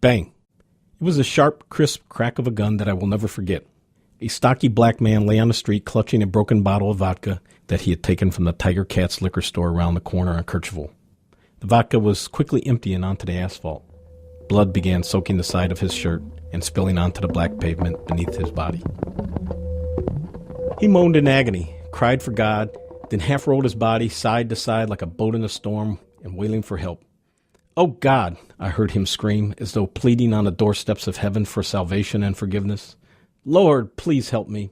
Bang! It was a sharp, crisp crack of a gun that I will never forget. A stocky black man lay on the street clutching a broken bottle of vodka that he had taken from the Tiger Cat's liquor store around the corner on Kirchville. The vodka was quickly emptying onto the asphalt. Blood began soaking the side of his shirt and spilling onto the black pavement beneath his body. He moaned in agony, cried for God, then half-rolled his body side to side like a boat in a storm and wailing for help. "Oh, God," I heard him scream, as though pleading on the doorsteps of heaven for salvation and forgiveness. "Lord, please help me."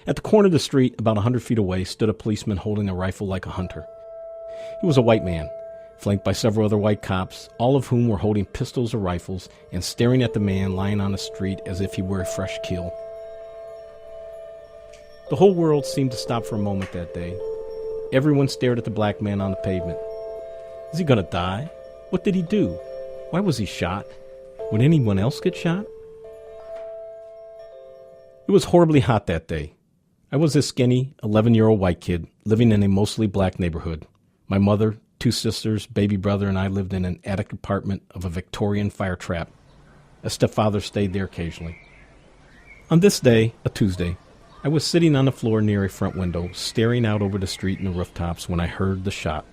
At the corner of the street, about 100 feet away, stood a policeman holding a rifle like a hunter. He was a white man, flanked by several other white cops, all of whom were holding pistols or rifles and staring at the man lying on the street as if he were a fresh kill. The whole world seemed to stop for a moment that day. Everyone stared at the black man on the pavement. Is he going to die? What did he do? Why was he shot? Would anyone else get shot? It was horribly hot that day. I was a skinny, 11-year-old white kid living in a mostly black neighborhood. My mother, 2 sisters, baby brother, and I lived in an attic apartment of a Victorian fire trap. A stepfather stayed there occasionally. On this day, a Tuesday, I was sitting on the floor near a front window, staring out over the street and the rooftops when I heard the shot.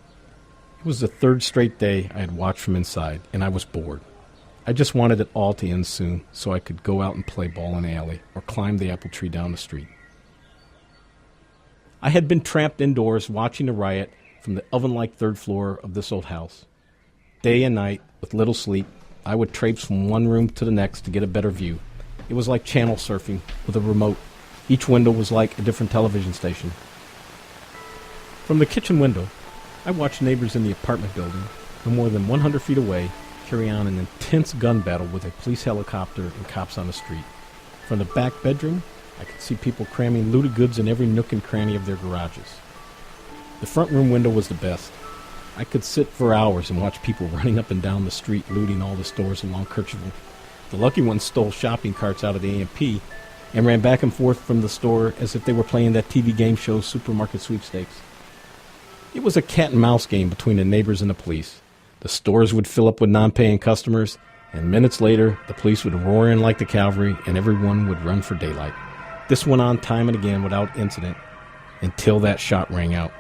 It was the 3rd straight day I had watched from inside, and I was bored. I just wanted it all to end soon so I could go out and play ball in the alley or climb the apple tree down the street. I had been trapped indoors watching the riot from the oven-like 3rd floor of this old house. Day and night, with little sleep, I would traipse from one room to the next to get a better view. It was like channel surfing with a remote. Each window was like a different television station. From the kitchen window, I watched neighbors in the apartment building, no more than 100 feet away, carry on an intense gun battle with a police helicopter and cops on the street. From the back bedroom, I could see people cramming looted goods in every nook and cranny of their garages. The front room window was the best. I could sit for hours and watch people running up and down the street looting all the stores along Kirchville. The lucky ones stole shopping carts out of the A&P and ran back and forth from the store as if they were playing that TV game show Supermarket Sweepstakes. It was a cat-and-mouse game between the neighbors and the police. The stores would fill up with non-paying customers, and minutes later, the police would roar in like the cavalry, and everyone would run for daylight. This went on time and again without incident, until that shot rang out.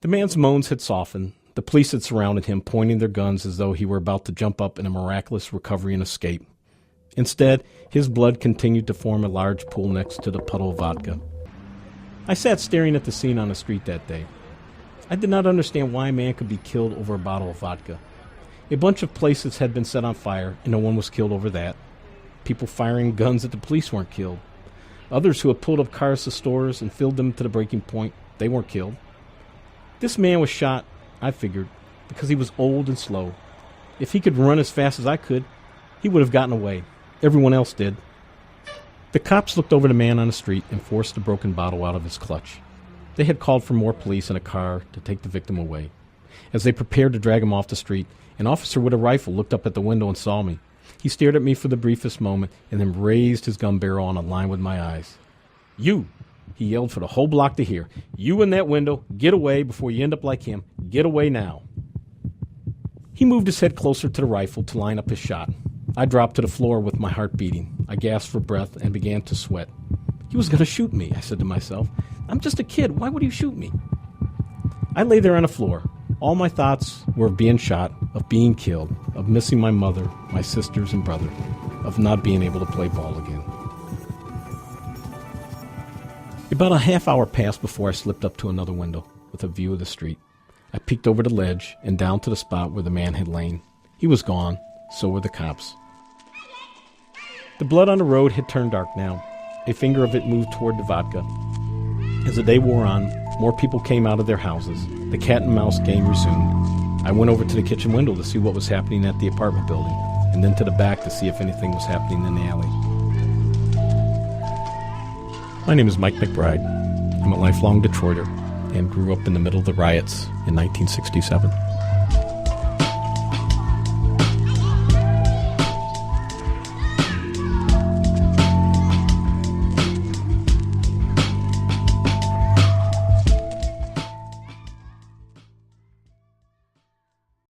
The man's moans had softened. The police had surrounded him, pointing their guns as though he were about to jump up in a miraculous recovery and escape. Instead, his blood continued to form a large pool next to the puddle of vodka. I sat staring at the scene on the street that day. I did not understand why a man could be killed over a bottle of vodka. A bunch of places had been set on fire, and no one was killed over that. People firing guns at the police weren't killed. Others who had pulled up cars to stores and filled them to the breaking point, they weren't killed. This man was shot, I figured, because he was old and slow. If he could run as fast as I could, he would have gotten away. Everyone else did. The cops looked over the man on the street and forced the broken bottle out of his clutch. They had called for more police in a car to take the victim away. As they prepared to drag him off the street, an officer with a rifle looked up at the window and saw me. He stared at me for the briefest moment and then raised his gun barrel on a line with my eyes. "You!" he yelled for the whole block to hear. "You in that window, get away before you end up like him. Get away now." He moved his head closer to the rifle to line up his shot. I dropped to the floor with my heart beating. I gasped for breath and began to sweat. He was going to shoot me, I said to myself. I'm just a kid. Why would he shoot me? I lay there on the floor. All my thoughts were of being shot, of being killed, of missing my mother, my sisters and brother, of not being able to play ball again. About a half hour passed before I slipped up to another window with a view of the street. I peeked over the ledge and down to the spot where the man had lain. He was gone. So were the cops. The blood on the road had turned dark now. A finger of it moved toward the vodka. As the day wore on, more people came out of their houses. The cat-and-mouse game resumed. I went over to the kitchen window to see what was happening at the apartment building, and then to the back to see if anything was happening in the alley. My name is Mike Mcbride. I'm a lifelong Detroiter and grew up in the middle of the riots in 1967.